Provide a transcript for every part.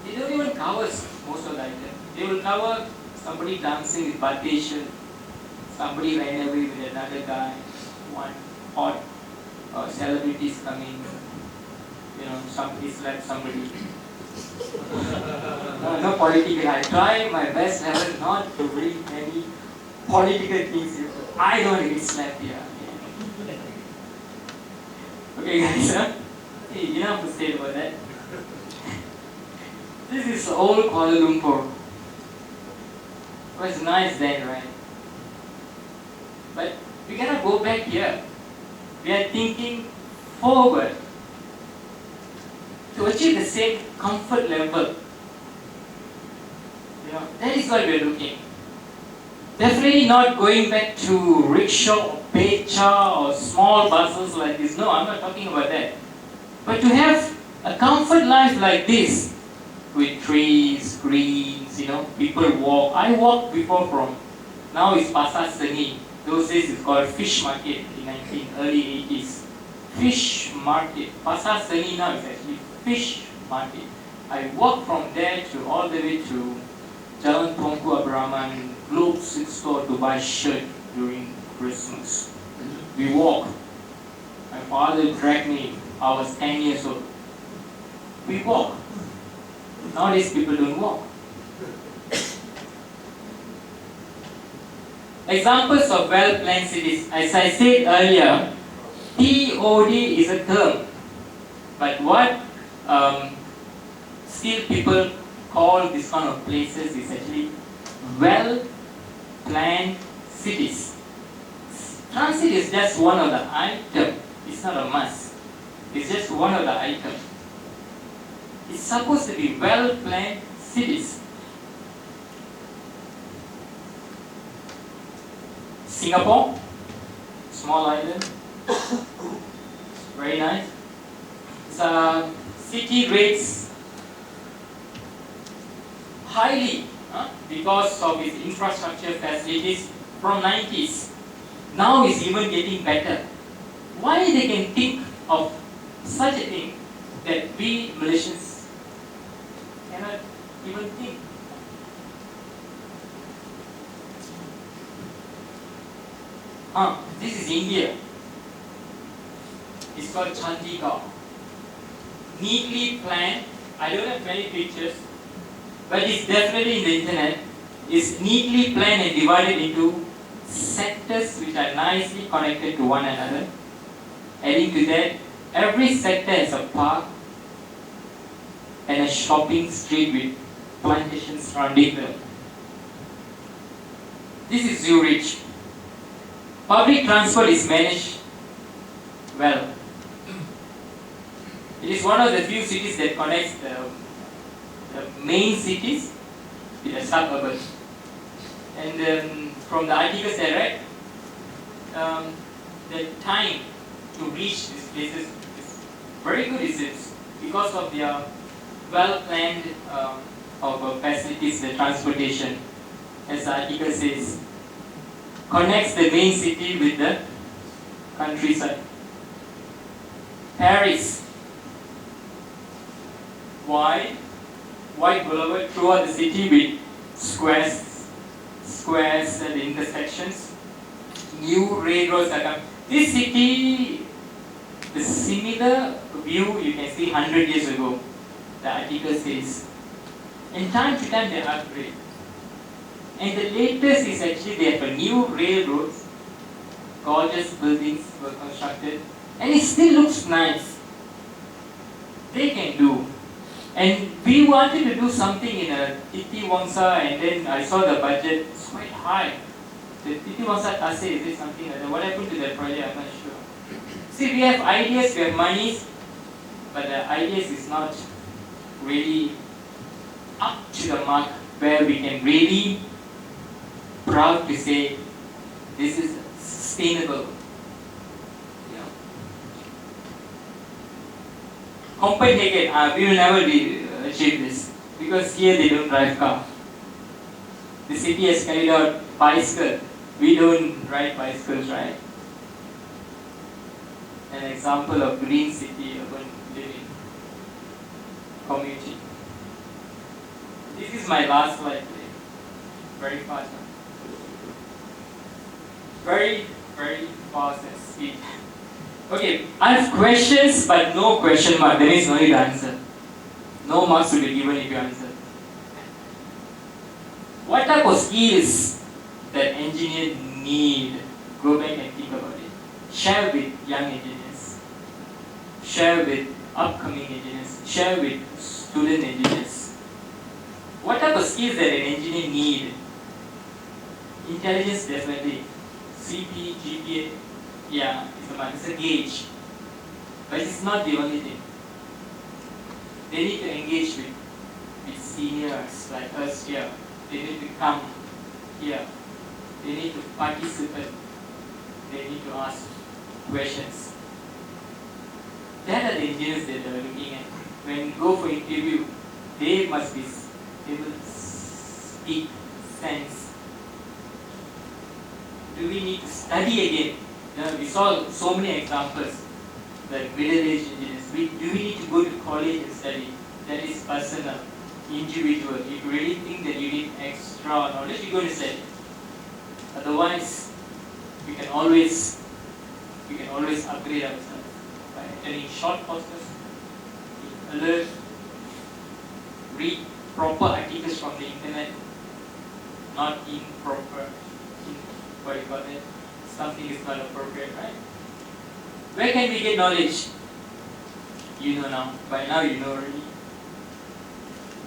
They don't even cover most of the items. They will cover somebody dancing with partition, somebody ran away with another guy, one hot celebrities coming, somebody slapped somebody. No political. I try my best level not to bring any political things here. I don't get slapped here. Okay, guys, enough to say about that. This is old Kuala Lumpur. It was nice then, right? But we cannot go back here. We are thinking forward to achieve the same comfort level. That is what we are looking. Definitely not going back to rickshaw or beca or small buses like this. No, I'm not talking about that. But to have a comfort life like this, with trees, greens, people walk. I walked before from, now it's Pasar Seni. Those days it's called Fish Market in early 80s. Fish Market. Pasar Seni now is actually Fish Market. I walked from there to all the way to Jalan Tunku Abraman, Globe 6 store to buy shirt during Christmas. We walked. My father dragged me. I was 10 years old. We walked. Nowadays people don't walk. Examples of well-planned cities. As I said earlier, TOD is a term. But what still people call this kind of places is actually well-planned cities. Transit is just one of the items. It's not a must. It's just one of the items. It's supposed to be well-planned cities. Singapore, small island, very nice. It's city rates highly because of its infrastructure facilities from 90s. Now it's even getting better. Why they can think of such a thing that we Malaysians cannot even think? This is India. It's called Chandigarh. Neatly planned. I don't have many pictures, but it's definitely in the internet. It's neatly planned and divided into sectors which are nicely connected to one another. Adding to that, every sector has a park and a shopping street with plantations surrounding them. This is Zurich. Public transport is managed well. It is one of the few cities that connects the main cities with the suburbs. And from the articles I read, the time to reach these places is very good, it seems, because of their well-planned facilities, the transportation, as the article says, connects the main city with the countryside. Paris, wide boulevard throughout the city with squares and intersections. New railroads are coming. This city, the similar view you can see 100 years ago, the article says. And time to time they upgrade. And the latest is actually they have a new railroads, gorgeous buildings were constructed, and it still looks nice. They can do. And we wanted to do something in a Titi Wangsa, and then I saw the budget, it's quite high. The Titi Wangsa Tasik, is it something like that? What happened to that project? I'm not sure. See, we have ideas, we have monies, but the ideas is not really up to the mark where we can really proud to say this is sustainable. Copenhagen, we will never achieve this because here they don't drive car. The city has carried out bicycle. We don't ride bicycles, right? An example of green city urban living. community. This is my last slide today. Very fast. Very, very fast and speed. Okay, I have questions but no question mark. There is no need to answer. No marks will be given if you answer. What type of skills that engineers need? Go back and think about it. Share with young engineers. Share with upcoming engineers. Share with student engineers. What type of skills that an engineer need? Intelligence definitely. CP, GPA, yeah, it's a gauge. But it's not the only thing. They need to engage with seniors like us here. They need to come here. They need to participate. They need to ask questions. That are the engineers that are looking at. When you go for interview, they must be able to speak sense. Do we need to study again? We saw so many examples, like middle-aged engineers. Do we need to go to college and study? That is personal, individual. If you really think that you need extra knowledge, you go to study. Otherwise, we can always upgrade ourselves by attending short courses, alert, read proper articles from the internet, not improper. What do you call it? Something is not appropriate, right? Where can we get knowledge? You know now. By now you know already.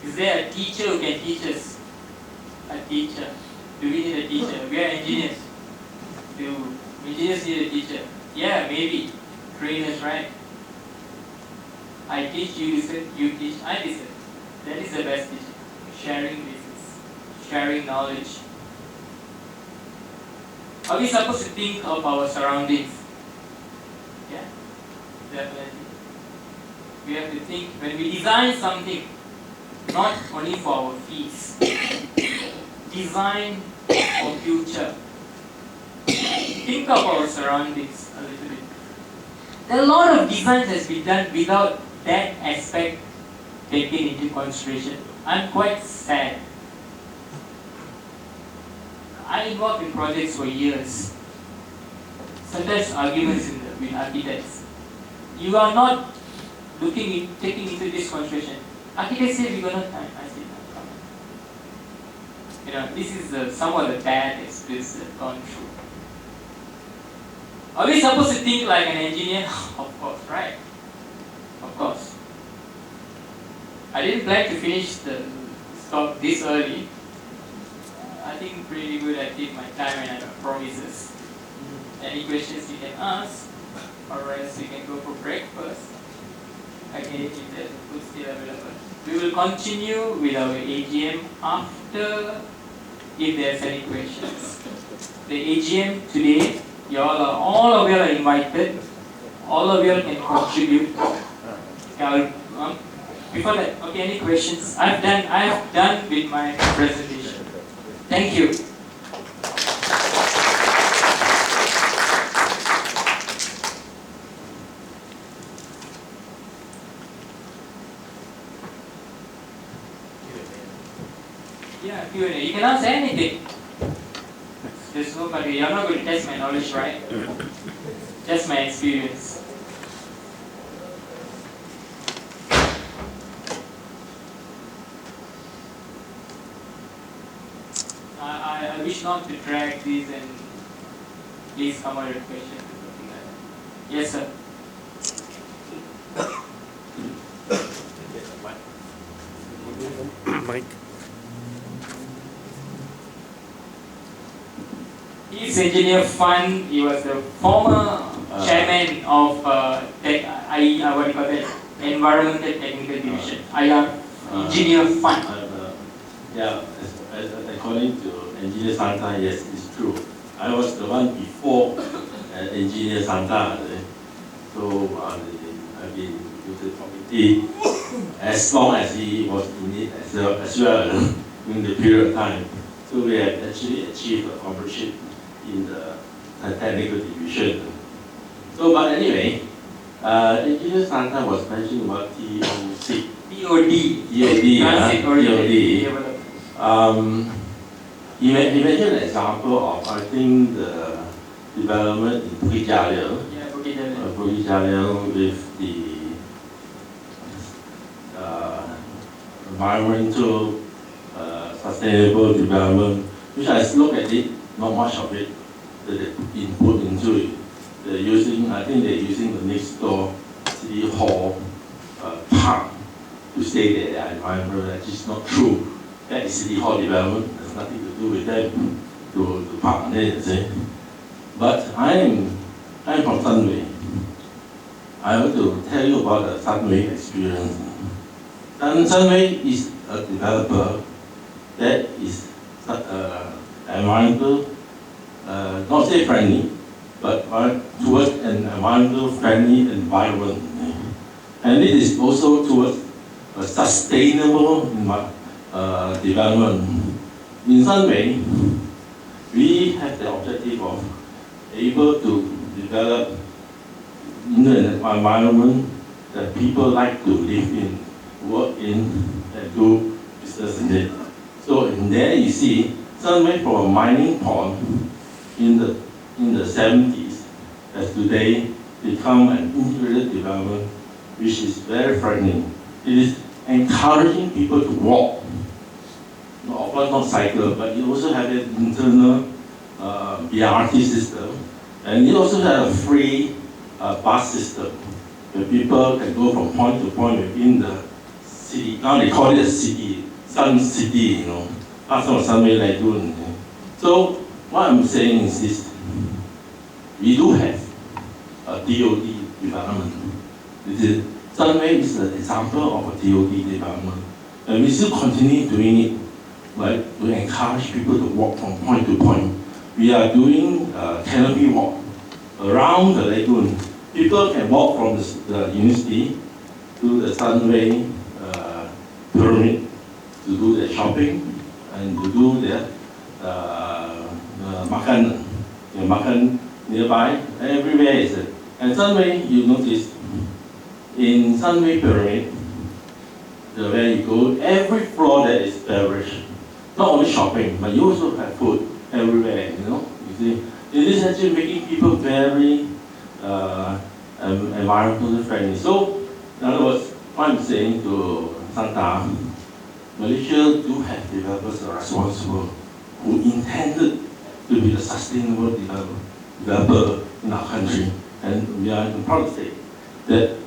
Is there a teacher who can teach us? A teacher. Do we need a teacher? We are engineers. Do engineers need a teacher? Yeah, maybe. Trainers, right? I teach, you listen, you teach, I listen. That is the best teaching. Sharing business. Sharing knowledge. Are we supposed to think of our surroundings? Yeah, definitely. We have to think when we design something, not only for our fees. Design for future. Think of our surroundings a little bit. A lot of designs has been done without that aspect taken into consideration. I'm quite sad. I involved in projects for years. Sometimes arguments with architects. You are not taking into this consideration. Architects say we got no time. I say no, come on. This is some of the bad experience that I've gone through. Are we supposed to think like an engineer? Of course, right? Of course. I didn't plan to finish the talk this early. I think pretty good. I did my time and I have promises. Any questions you can ask, or else you can go for breakfast. Okay, if there's food still available. We will continue with our AGM after, if there's any questions. The AGM today, all of you are invited. All of you can contribute. Before that, okay, any questions? I have done with my presentation. Thank you. Yeah, Q&A. You can ask anything. There's nobody. You're not going to test my knowledge, right? Just my experience. I wish not to drag these, and please come on with questions or something like that. Yes, sir. Mike. He's Engineer Fund. He was the former chairman of Environmental Technical Division, IR Engineer Fund. Yeah, according to Engineer Santa, yes, it's true. I was the one before Engineer Santa. So I've been with the committee as long as he was in it as well in the period of time. So we have actually achieved a membership in the technical division. So, but anyway, Engineer Santa was mentioning about TOC. TOD. TOD, Transit Oriented TOD. Development. Imagine an example of, I think, the development in Bukit Jalil. Yeah, Bukit Jalil. Bukit Jalil with the environmental sustainable development, which I look at it, not much of it that they input into it. They're using, I think they're using the next door City Hall park to say that they are environmental. That is not true. That is City Hall development. There's nothing to do with them to park there, you see. But I'm from Sunway. I want to tell you about the Sunway experience. And Sunway is a developer that is environmental, not say friendly, but towards an environmental friendly environment. And it is also towards a sustainable development. In Sunway, we have the objective of able to develop in an environment that people like to live in, work in, and do business in it. So in there you see, Sunway from a mining pond in the 70s has today become an integrated development which is very frightening. It is encouraging people to walk, of course not cycle, but you also have an internal BRT system, and you also have a free bus system where people can go from point to point within the city. Now they call it a city, Sun City, you know. That's what Sunway like doing. So what I'm saying is this: we do have a TOD development. Sunway is an example of a TOD development, and we still continue doing it, right? To encourage people to walk from point to point. We are doing canopy walk around the lagoon. People can walk from the university to the Sunway pyramid to do their shopping and to do their makan nearby. Everywhere is it. And Sunway, you notice, in Sunway pyramid, where you go, every floor there is beverage. Not only shopping, but you also have food everywhere, you know. You see, it is actually making people very environmentally friendly. So, in other words, what I'm saying to Santa, Malaysia do have developers that are responsible, who intended to be the sustainable developer in our country. And we are proud to say that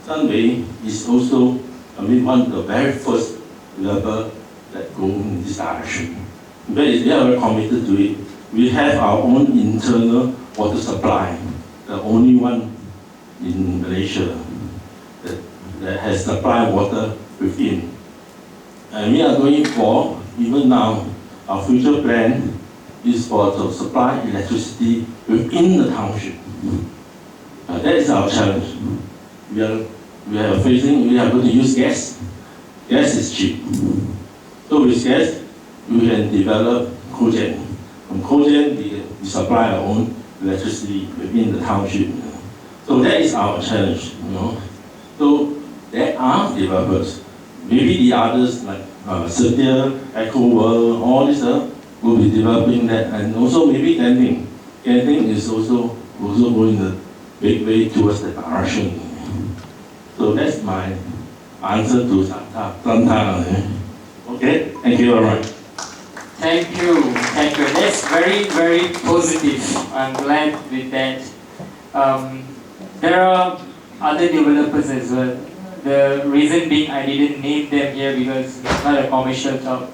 Sunway is also, one of the very first developers that go in this direction. But we are very committed to it. We have our own internal water supply, the only one in Malaysia that has supply water within. And we are going for, even now, our future plan is to supply electricity within the township. That is our challenge. We are going to use gas. Gas is cheap. So with gas, we can develop cogen. From cogen, we supply our own electricity within the township. So that is our challenge, you know. So there are developers. Maybe the others like Setia, Eco World, all these will be developing that, and also maybe Genting. Genting is also going the big way towards that direction. So that's my answer to Santa. Okay, thank you very much. Thank you. That's very, very positive. I'm glad with that. There are other developers as well. The reason being I didn't name them here because it's not a commercial talk.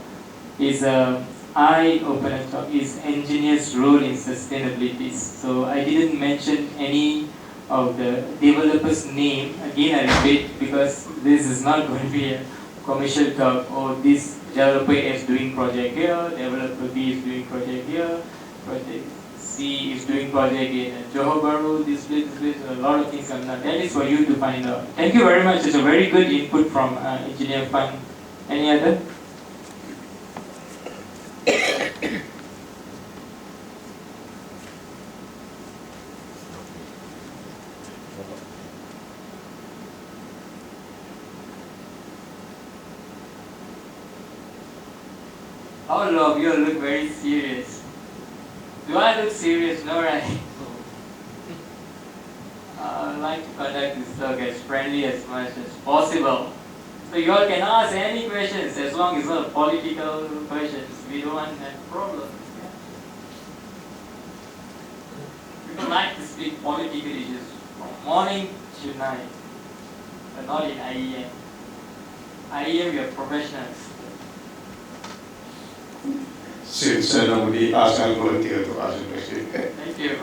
Is eye-opener talk. Is engineers' role in sustainability. So I didn't mention any of the developers' name. Again, I repeat because this is not going to be a commercial talk. Or this developer is doing project here, developer B is doing project here, project C is doing project in Johor Bahru, this place, a lot of things are done. That is for you to find out. Thank you very much. It's a very good input from Engineer Fund. Any other? All of you look very serious. Do I look serious? No, right? I would like to conduct this talk as friendly as much as possible. So you all can ask any questions as long as not political questions. We don't want that problem. Yeah. People like to speak political issues from morning to night, but not in IEM. IEM, we are professionals. Since nobody asked, I'll volunteer to ask a question. Thank you.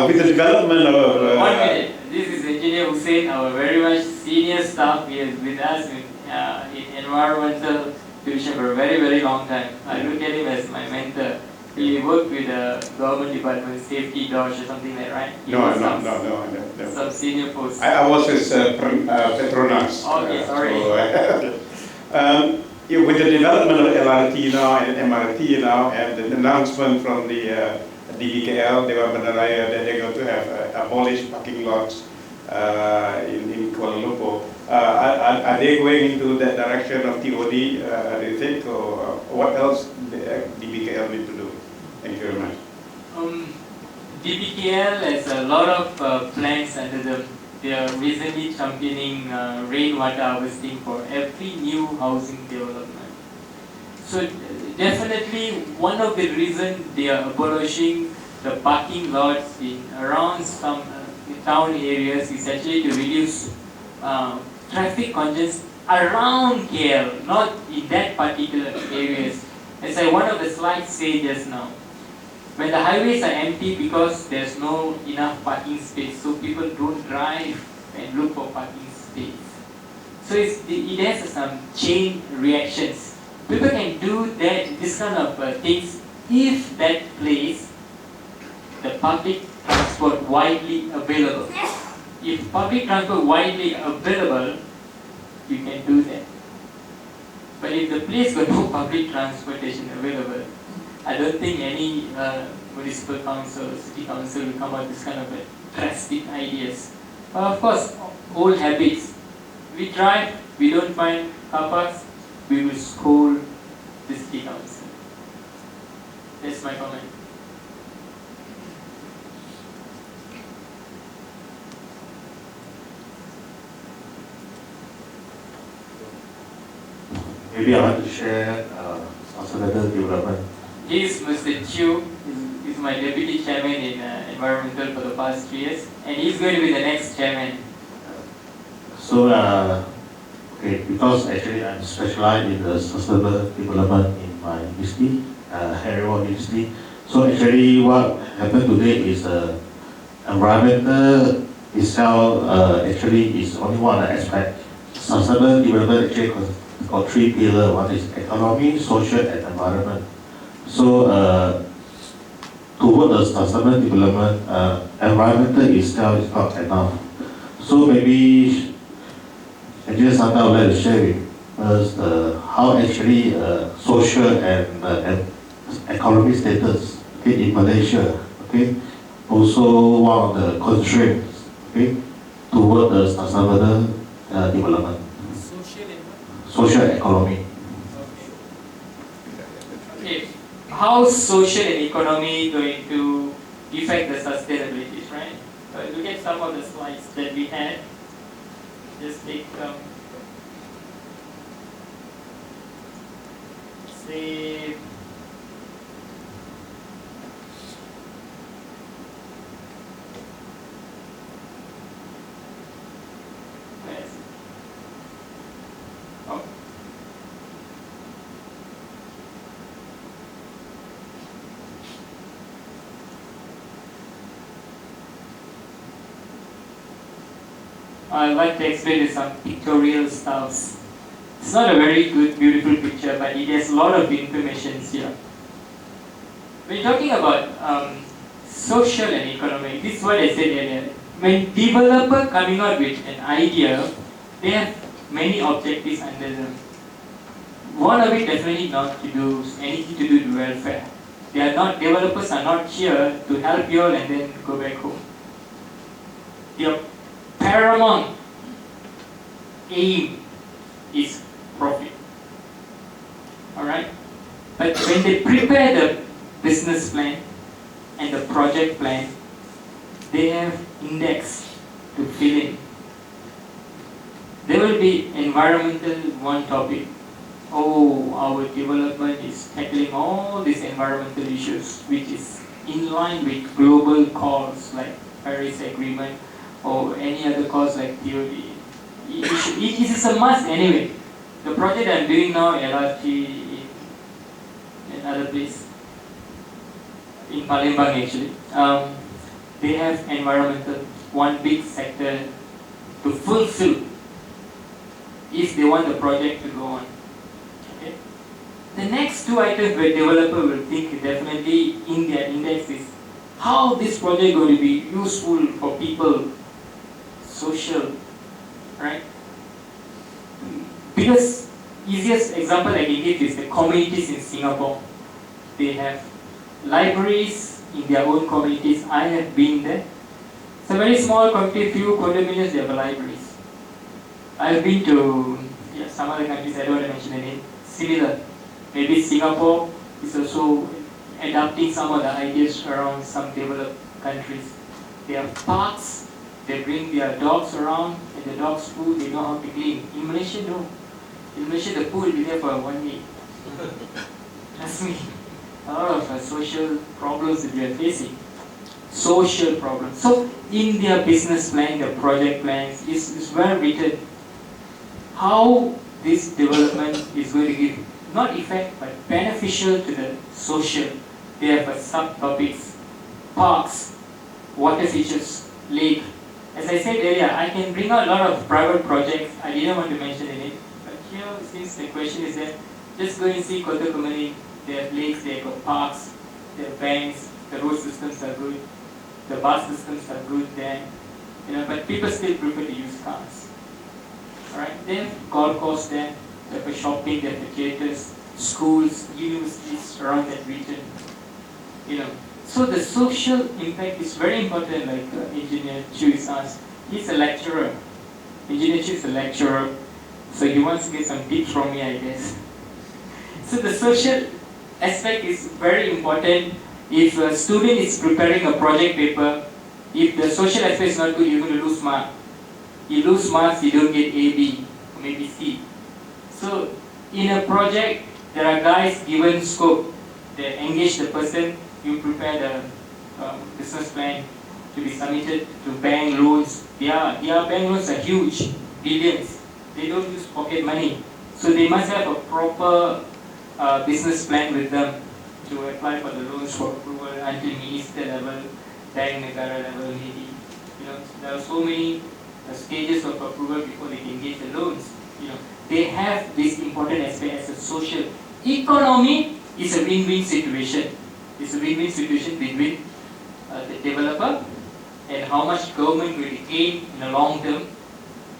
With the development of... 1 minute. This is Engineer Hussein, our very much senior staff. He is with us in environmental division for a very, very long time. I look at him as my mentor. He worked with the government department, safety, DOSH or something like that, right? He No. Some senior post. I was his Petronas. Okay, sorry. With the development of LRT now and MRT now, and the announcement from the DBKL, Dewan Bandaraya, that they're going to have abolished parking lots in Kuala Lumpur. Are they going into that direction of TOD, do you think, or what else the DBKL need to do? Thank you very much. DBKL has a lot of plans under them. They are recently championing rainwater harvesting for every new housing development. So definitely one of the reasons they are abolishing the parking lots in around some town areas is actually to reduce traffic congestion around KL, not in that particular areas. As one of the slides say just now, when the highways are empty because there's no enough parking space, so people don't drive and look for parking space. So it has some chain reactions. People can do this kind of things if that place, the public transport widely available. If public transport widely available, you can do that. But if the place got no public transportation available, I don't think any municipal council, city council will come up with this kind of drastic ideas. But of course, old habits. We drive, we don't find car parks, we will scold the city council. That's my comment. Maybe I want to share sustainable development. He is Mr. Chiu. He's my deputy chairman in environmental for the past 3 years, and he's going to be the next chairman. So, okay, because actually I'm specialized in the sustainable development in my university, Henry Ward University. So actually what happened today is environmental itself actually is only one aspect. Sustainable development actually got 3 pillars. One is economy, social and environment. So toward the sustainable development, environmental itself is not enough. So maybe Engineer Santa would like to share with us how actually social and economic status in Malaysia, okay, also one of the constraints, okay, toward the sustainable development. Social economy. Okay. How social and economy going to affect the sustainability, right? Look at some of the slides that we had. Just take say oh. I'd like to explain with some pictorial stuffs. It's not a very good, beautiful picture, but it has a lot of information here. When you're talking about social and economic, this is what I said earlier. When developer coming out with an idea, they have many objectives under them. One of it definitely not to do anything to do with welfare. Developers are not here to help you all and then go back home. Their paramount aim is profit. Alright? But when they prepare the business plan and the project plan, they have index to fill in. There will be environmental one topic. Oh, our development is tackling all these environmental issues, which is in line with global calls like Paris Agreement or any other calls like TOD. It is a must anyway. The project I'm doing now, LRT, in another place, in Palembang actually, they have environmental, one big sector to fulfill if they want the project to go on. Okay? The next two items where developer will think definitely in their index is how this project going to be useful for people, social, right? Because easiest example I can give is the communities in Singapore. They have libraries in their own communities. I have been there. It's a very small community, few condominiums, they have libraries. I have been to some other countries, I don't want to mention the name, similar. Maybe Singapore is also adapting some of the ideas around some developed countries. They have parks, they bring their dogs around, and the dogs' food, they know how to clean. In Malaysia, no. In Malaysia, the pool will be there for 1 week. Trust me. A lot of social problems that we are facing. Social problems. So, in their business plan, their project plans, is well written how this development is going to give not effect but beneficial to the social. They have subtopics, parks, water features, lake. As I said earlier, I can bring out a lot of private projects. I didn't want to mention it, but here, since the question is that, just go and see Kota Kemareng. They have lakes, they have parks, they have banks, the road systems are good, the bus systems are good there. But people still prefer to use cars. Alright, they have golf course there, they have shopping, they have theaters, schools, universities around that region. So the social impact is very important, like Engineer Chu is asked. He's a lecturer. Engineer Chu is a lecturer, so he wants to get some tips from me, I guess. So the social aspect is very important. If a student is preparing a project paper, if the social aspect is not good, you're going to lose marks. You lose marks, you don't get A, B, or maybe C. So in a project, there are guys given scope. They engage the person, you prepare the business plan to be submitted to bank loans. Their bank loans are huge, billions. They don't use pocket money. So they must have a proper business plan with them to apply for the loans for approval until minister level, bank negara level maybe. There are so many stages of approval before they can get the loans. They have this important aspect as a social. Economy is a win-win situation. It's a win-win situation between the developer and how much government will gain in the long term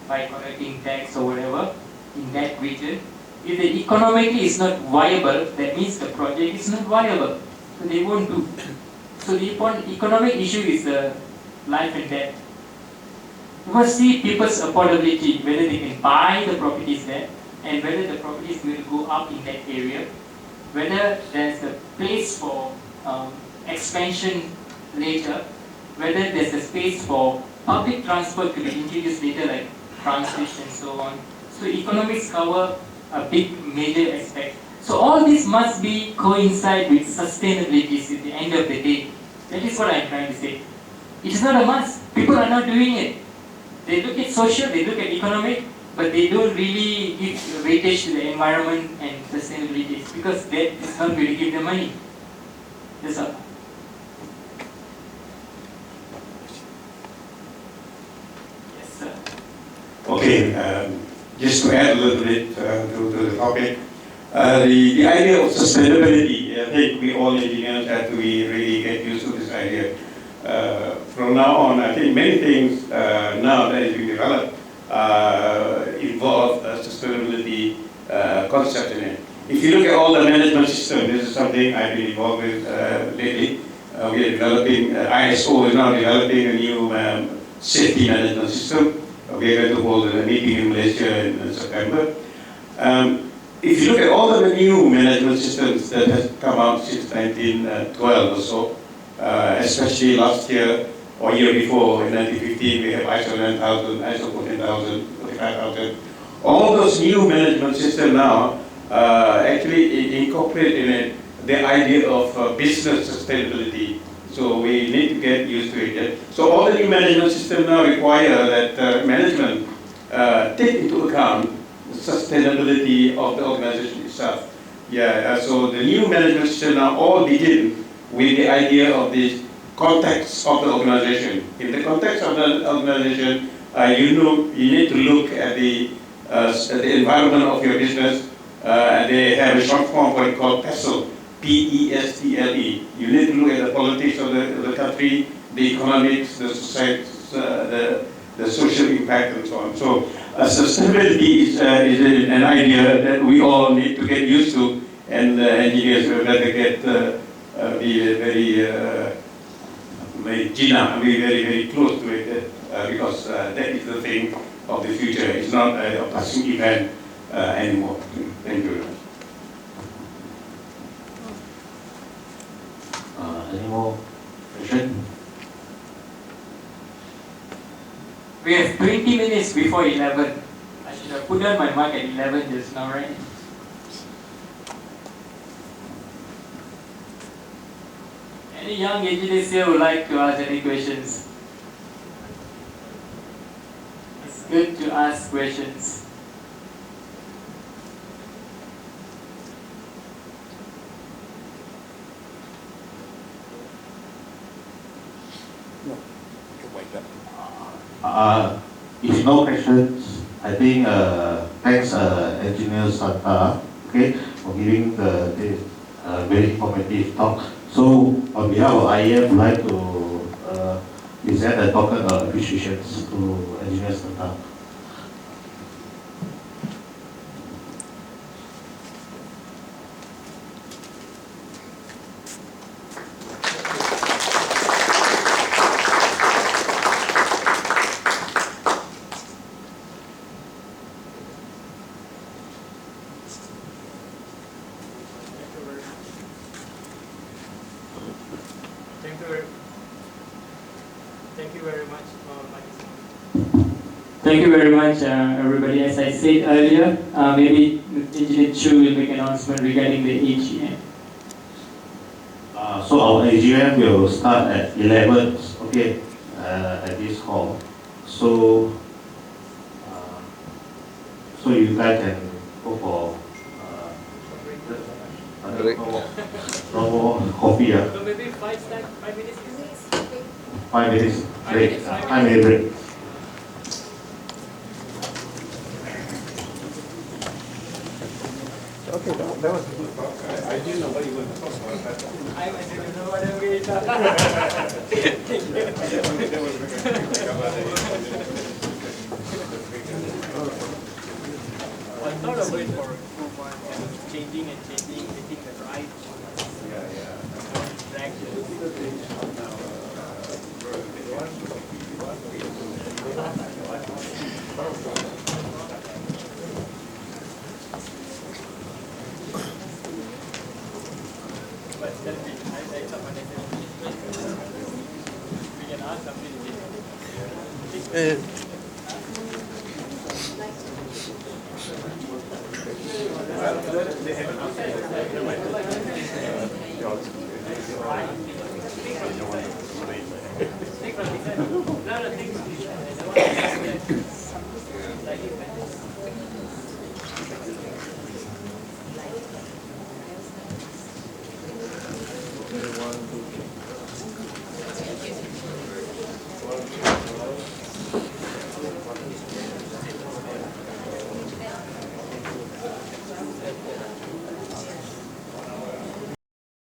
by collecting tax or whatever in that region. If the economically is not viable, that means the project is not viable. So they won't do. So the economic issue is the life and death. You must see people's affordability, whether they can buy the properties there, and whether the property is going to go up in that area, whether there's a place for expansion later, whether there's a space for public transport to be introduced later, like transit and so on. So economics cover a big major aspect. So all this must be coincide with sustainability at the end of the day. That is what I'm trying to say. It is not a must. People are not doing it. They look at social, they look at economic, but they don't really give weightage to the environment and sustainability because that is not going to give them money. That's all. Yes, sir. Okay, just to add a little bit to the topic, the idea of sustainability, I think we all engineers have to really get used to this idea. From now on, I think many things now that is being developed involve sustainability concept in it. If you look at all the management system, this is something I've been involved with lately. We are developing, ISO is now developing a new safety management system. We are going to hold a meeting in Malaysia in September. if you look at all the new management systems that has come out since 1912 or so, especially last year or year before, in 1915, we have ISO 9000, ISO 14000, 45000. All those new management systems now actually incorporate in it the idea of business sustainability. So we need to get used to it. So all the new management systems now require that management take into account the sustainability of the organization itself. So the new management system now all begin with the idea of the context of the organization. In the context of the organization, you need to look at the environment of your business. And they have a short form what we call PESTLE, P-E-S-T-L-E. You need to look at the politics of the country, the economics, the society, the social impact, and so on. So sustainability is an idea that we all need to get used to, and engineers will better get be very close to it, because that is the thing of the future. It's not a passing event anymore. Thank you very much. Any more questions? We have 20 minutes before 11. I should have put down my mark at 11 just now, right? Any young engineers here would like to ask any questions? It's good to ask questions. If no questions, I think thanks Engineer Santa, okay, for giving this very informative talk. So on behalf of IEM, we'd like to present a token of appreciation to Engineer Santa. Thank you very much, everybody. As I said earlier, maybe Engineer Chu will make an announcement regarding the AGM. So our AGM will start at 11, okay, at this hall. So, so you guys can go for no more coffee. So maybe 5 minutes? 5 minutes break. 5 minute break. Okay, that was a good talk. I didn't know what you were going to talk about that. I didn't know what I'm going to talk about. I thought of it for changing, getting the right But then I someone we can ask something. They have an outside.